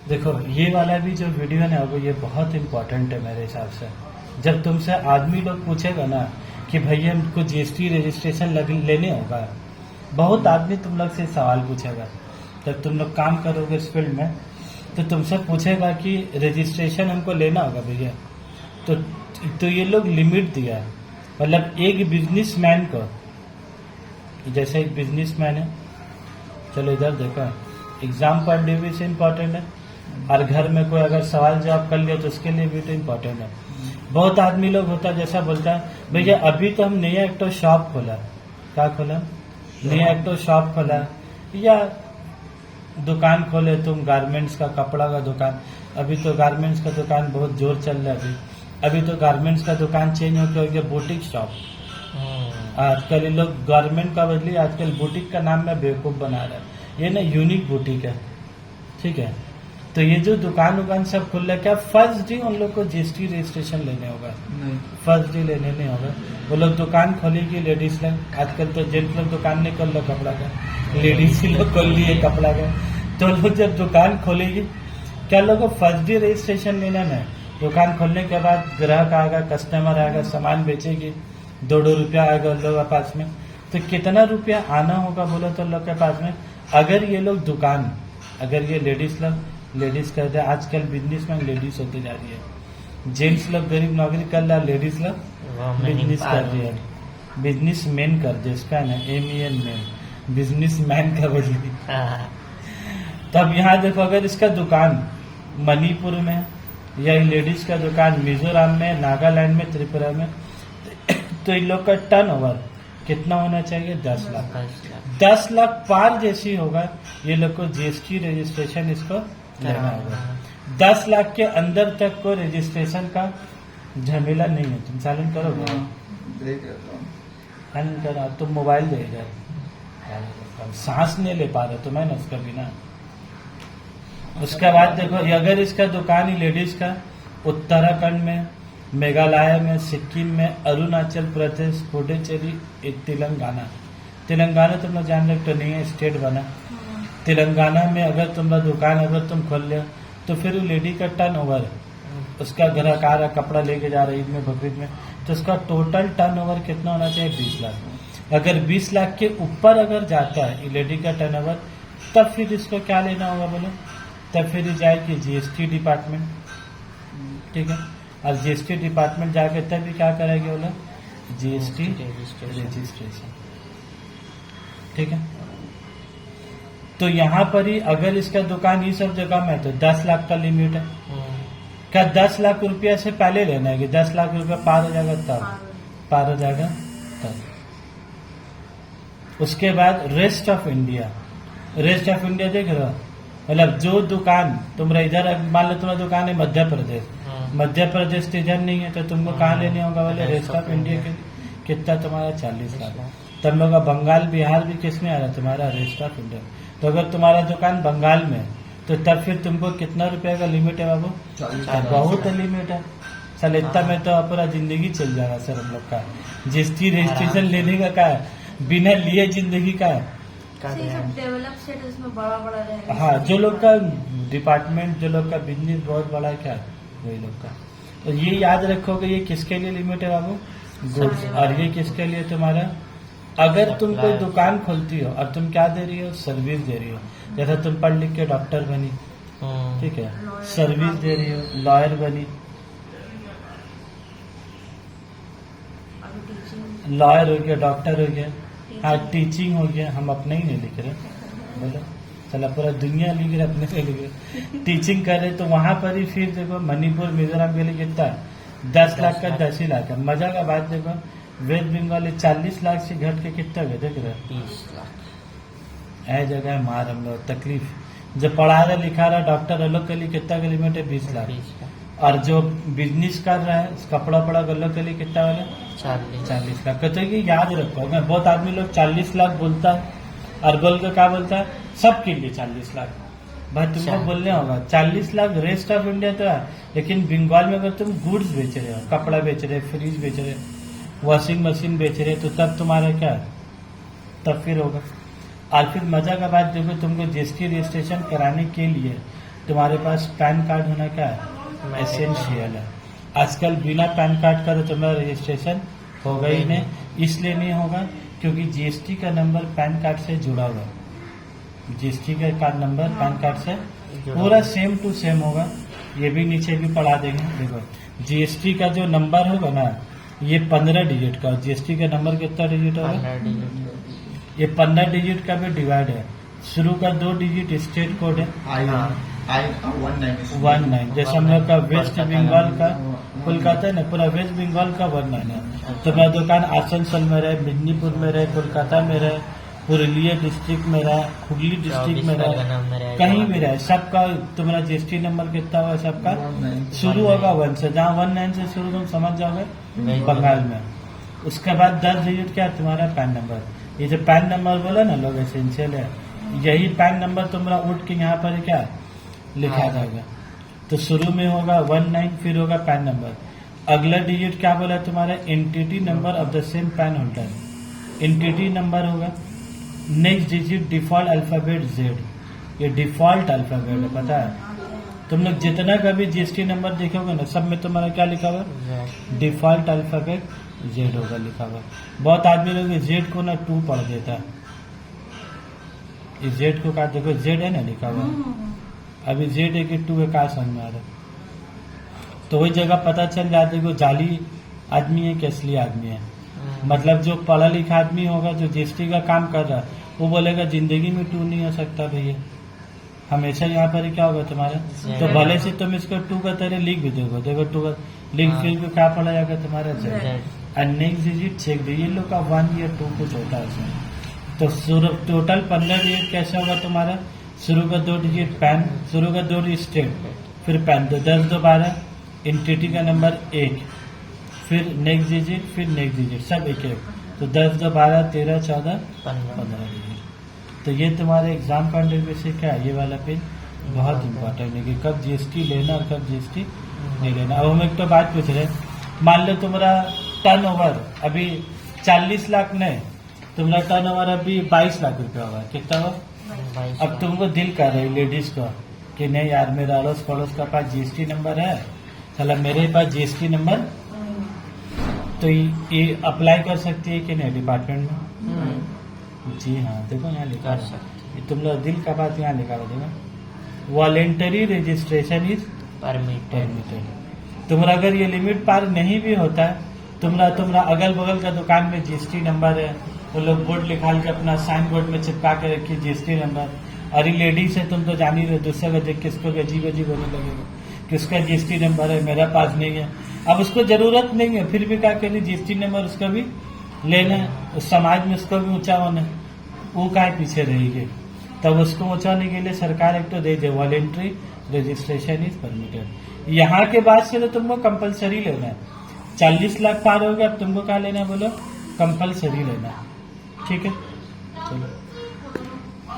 देखो ये वाला भी जो वीडियो है ना वो ये बहुत इंपॉर्टेंट है मेरे हिसाब से। जब तुमसे आदमी लोग पूछेगा ना कि भैया हमको जीएसटी रजिस्ट्रेशन लेने होगा, बहुत आदमी तुम लोग से सवाल पूछेगा। जब तुम लोग काम करोगे इस फील्ड में तो तुमसे पूछेगा कि रजिस्ट्रेशन हमको लेना होगा भैया। तो ये लोग लिमिट दिया है, मतलब एक बिजनेसमैन को, जैसे एक बिजनेसमैन है, चलो इधर देखो, एग्जाम पॉइंट ऑफ व्यू से इम्पोर्टेंट है, और घर में कोई अगर सवाल जवाब कर लिया तो उसके लिए भी तो इम्पोर्टेंट है। बहुत आदमी लोग होता है जैसा बोलता है भैया अभी तो हम नया एक तो शॉप खोला, क्या खोला, नया एक तो शॉप खोला, या दुकान खोले तुम गारमेंट्स का, कपड़ा का दुकान। अभी तो गारमेंट्स का दुकान बहुत जोर चल रहा है। अभी तो गारमेंट्स का दुकान चेंज हो गया बुटीक शॉप। आजकल ये लोग गारमेंट का बदली आजकल बुटीक का नाम में बेवकूफ बना रहा है। ये ना यूनिक बुटीक है, ठीक है। तो ये जो दुकान सब खुल रहा है, क्या फर्स्ट डे उन लोग को जीएसटी रजिस्ट्रेशन लेने होगा? नहीं, फर्स्ट डे लेने नहीं होगा। वो लोग दुकान खोलेगी लेडीज लोग, आजकल तो जेंट्स लोग दुकान नहीं खोल रहा कपड़ा का, लेडीज ही लोग खोल लिए कपड़ा का। तो लोग जब दुकान खोलेगी, क्या लोग को फर्स्ट डे रजिस्ट्रेशन लेना है? दुकान खोलने के बाद ग्राहक आएगा, कस्टमर आएगा, सामान बेचेगी, 2-2 रुपया आएगा उन लोग के पास में। तो कितना रुपया आना होगा बोलो तो लोग के पास में? अगर ये लोग दुकान, अगर ये लेडीज करते हैं, आजकल बिजनेस में लेडीज होती जा रही है। जेंट्स लोग गरीब नौकरी कर रहा, लेडीज लोग बिजनेस कर रही है, बिजनेस मैन कर दे, इसका ना MEN मैन, बिजनेस मैन का बदली। तब यहाँ देखो, अगर इसका दुकान मणिपुर में या लेडीज का दुकान मिजोरम में, नागालैंड में, त्रिपुरा में, तो इन लोग का टर्नओवर कितना होना चाहिए? 10 लाख। 10 लाख पार जैसी होगा ये लोग को जीएसटी रजिस्ट्रेशन इसको लेना होगा। 10 लाख के अंदर तक को रजिस्ट्रेशन का झमेला नहीं है। तुम साइलेंट करोगे? साइलेंट करो, तुम मोबाइल दे जाओ, सांस नहीं ले पा रहे तो मैं ना उसका बिना। उसके बाद देखो, अगर इसका दुकान ही लेडीज का उत्तराखंड में, मेघालय में, सिक्किम में, अरुणाचल प्रदेश, पुडुचेरी, तेलंगाना तुम लोग जान रहे तो नहीं है, स्टेट बना। तेलंगाना में अगर तुम लोग दुकान अगर तुम खोल ले तो फिर लेडी का टर्न ओवर, उसका ग्राहक आ रहा, कपड़ा लेके जा रहा है ईद में, बकरीद में, तो उसका टोटल टर्न ओवर कितना होना चाहिए? 20 लाख। अगर 20 लाख के ऊपर अगर जाता है लेडी का टर्न ओवर, तब फिर इसको क्या लेना होगा बोलो? तब फिर जाएगी जीएसटी डिपार्टमेंट, ठीक है। और जीएसटी डिपार्टमेंट जाके तब भी क्या करेगी बोलो? जीएसटी रजिस्ट्रेशन, ठीक है। तो यहाँ पर ही अगर इसका दुकान ये सब जगह में तो 10 लाख का लिमिट है। क्या 10 लाख रुपया से पहले लेना है कि 10 लाख रुपया पार हो जाएगा तब? पार हो जाएगा तब। उसके बाद रेस्ट ऑफ इंडिया देख रहे हो, मतलब जो दुकान तुम्हारा इधर, मान लो तुम्हारा दुकान है मध्य प्रदेश, मध्य प्रदेश तो इधर नहीं है, तो तुमको कहाँ लेने होगा बोले? रेस्ट ऑफ इंडिया के कितना तुम्हारा? 40 लाख। तुम लोग का बंगाल बिहार भी किस में आ रहा है? तुम्हारा रेस्ट ऑफ इंडिया। तो अगर तुम्हारा दुकान बंगाल में तो तब फिर तुमको कितना रुपया का लिमिट है बाबू? 40। बहुत लिमिट है सर, इतना में तो पूरा जिंदगी चल जाएगा सर हम लोग का। जीएसटी रजिस्ट्रेशन लेने का क्या है, बिना लिए जिंदगी का है। डेवलप स्टेटस में बड़ा रहेगा। हाँ, जो लोग का डिपार्टमेंट, जो लोग का बिजनेस बहुत बड़ा है, क्या वही लोग का। तो ये याद रखोगे, ये किसके लिए लिमिट है बाबू? गुड्स। और ये किसके लिए तुम्हारा? अगर तुम कोई दुकान खोलती हो और तुम क्या दे रही हो? सर्विस दे रही हो। जैसे तुम पढ़ लिख के डॉक्टर बनी, ठीक है, सर्विस दे रही हो, लॉयर बनी, लॉयर हो गया, डॉक्टर हो गया, हाँ टीचिंग हो गया। हम अपने ही नहीं लिख रहे, बोलो चला पूरा दुनिया लिख रहे, अपने से लिख रहे, टीचिंग कर रहे। तो वहां पर ही फिर देखो मणिपुर मिजोरम के लिए कितना? 10 लाख का 10 ही लाख है। मजा का बात देखो, वेस्ट बंगाल 40 लाख से घट के कितना गए देख रहे? 30 लाख। ऐ जगह है मार हम लोग तकलीफ। जो पढ़ा रहा लिखा रहा डॉक्टर लोग के लिए कितना का लिमिट है? 20 लाख। और जो बिजनेस कर रहा है कपड़ा पड़ा गल्लों के लिए कितना वाला? 40 लाख। कहते कि याद रखो, अगर बहुत आदमी लोग 40 लाख बोलता है और बोल के क्या बोलता है? सबके लिए 40 लाख। भाई तुमको बोलने होगा 40 लाख रेस्ट ऑफ इंडिया तो है, लेकिन बंगाल में अगर तुम गुड्स बेच रहे हो, कपड़ा बेच रहे, फ्रिज बेच रहे, वॉशिंग मशीन बेच रहे, तो तब तुम्हारा क्या है? तब फिर होगा। और फिर मजा का बात देखो, तुमको जीएसटी रजिस्ट्रेशन कराने के लिए तुम्हारे पास पैन कार्ड होना क्या है, एसेंशियल है। आजकल बिना पैन कार्ड का तो तुम्हारा रजिस्ट्रेशन होगा ही नहीं, इसलिए नहीं होगा क्योंकि जीएसटी का नंबर पैन कार्ड से जुड़ा हुआ है। जीएसटी का कार्ड नंबर पैन कार्ड से पूरा सेम टू सेम होगा। ये भी नीचे भी पढ़ा देंगे। देखो जीएसटी का जो नंबर होगा ना, ये 15 डिजिट का, जीएसटी का नंबर कितना डिजिट होगा, ये 15 डिजिट का भी डिवाइड है। शुरू का 2 डिजिट स्टेट कोड है, 19, जैसे हम लोग का वेस्ट बंगाल का कोलकाता है ना, पूरा वेस्ट बंगाल का 19 है। तो मेरा दुकान आसनसोल में रहे, मेदिनीपुर में रहे, कोलकाता में रहे, पुरुलिया डिस्ट्रिक्ट में रहा, हुगली डिस्ट्रिक्ट में रहा, कहीं भी रहे, सबका तुम्हारा जीएसटी नंबर कितना होगा, सबका शुरू होगा 1 से। जहाँ 19 से शुरू तुम समझ जाओगे बंगाल में। उसके बाद 10 डिजिट क्या है तुम्हारा पैन नंबर। ये जो पैन नंबर बोला ना लोग एसेंशियल है, यही पैन नंबर तुम्हारा उठ के यहाँ पर क्या लिखा जाएगा। तो शुरू में होगा 19, फिर होगा पैन नंबर। अगला डिजिट क्या बोला तुम्हारा, entity number of the same PAN holder, entity number होगा। Next digit default alphabet Z, ये डिफॉल्ट अल्फाबेट है, पता है तुम लोग जितना कभी जीएसटी नंबर देखोगे ना, सब में तुम्हारा क्या लिखा हुआ, डिफॉल्ट अल्फाबेट जेड होगा लिखा हुआ। बहुत आदमी लोग जेड को ना 2 पढ़ देता है, इस जेड को का देखो जेड है ना लिखा हुआ, अभी जेड है कि 2 है, कहा समझ में आ रहा है। तो वही जगह पता चल जाता है कि जाली आदमी है कि असली आदमी है। मतलब जो पढ़ा लिखा आदमी होगा, जो जीएसटी का काम कर रहा है, वो बोलेगा जिंदगी में 2 नहीं हो सकता भैया, हमेशा यहाँ पर क्या होगा तुम्हारा। तो भले से तुम इसको 2 का तरह लिख भी दोगे, देखो 2 का लिख, फिर भी क्या पढ़ा जाएगा तुम्हारा Z. And next digit check दे, ये लोग का 1 या 2 कुछ होता है उसमें। तो टोटल 15 डिजिट कैसे होगा तुम्हारा, शुरू का 2 डिजिट पैन, शुरू का 2 डिजिट स्टेट, फिर पैन, तो 10 2 12, एंटिटी का नंबर 1, फिर नेक्स्ट डिजिट, फिर नेक्स्ट डिजिट, सब एक एक। तो 10 2 12 13 14 15 डिजिट। तो ये तुम्हारे एग्जाम पॉइंट ऑफ व्यू से क्या है, ये वाला पेज बहुत इंपॉर्टेंट है कि कब जीएसटी लेना और कब जीएसटी नहीं लेना। अब हम एक तो बात पूछ रहे, मान लो तुम्हारा टर्नओवर अभी 40 लाख नहीं, तुम्हारा टर्नओवर अभी 22 लाख रुपया होगा, कितना हो। अब तुमको दिल कर रही लेडीज को कि नहीं यार मेरा अड़ोस पड़ोस का पास जीएसटी नंबर है, चला मेरे पास जीएसटी नंबर, तो ये अप्लाई कर सकती है कि नहीं डिपार्टमेंट में। जी हाँ, देखो यहाँ लिखा है, ये तुम लोग दिल का बात यहाँ लिखा है, देखो वॉलेंटरी रजिस्ट्रेशन इज परमिटेड। तुम्हारा अगर ये लिमिट पार नहीं भी होता है, तुम्हारा अगल बगल का दुकान में जीएसटी नंबर है, वो लोग बोर्ड निकाल के अपना साइन बोर्ड में चिपका के रखिए जीएसटी नंबर। अरे लेडीज है, तुम तो जान ही रहे, दूसरे को देख के इसको अजीब अजीब होने लगेगा कि उसका जीएसटी नंबर है, मेरा पास नहीं है। अब उसको जरूरत नहीं है, फिर भी क्या करें, जीएसटी नंबर उसका भी लेना है, उस समाज में उसको भी ऊंचा होना है, वो क्या पीछे रहेगी। तब उसको ऊंचा होने के लिए सरकार एक तो दे दे वॉलेंट्री रजिस्ट्रेशन इज परमिटेड। यहाँ के बाद से तो तुमको कंपलसरी लेना है। 40 लाख पार हो गया, अब तुमको क्या लेना है बोलो, कंपलसरी लेना है। ठीक है, चलो।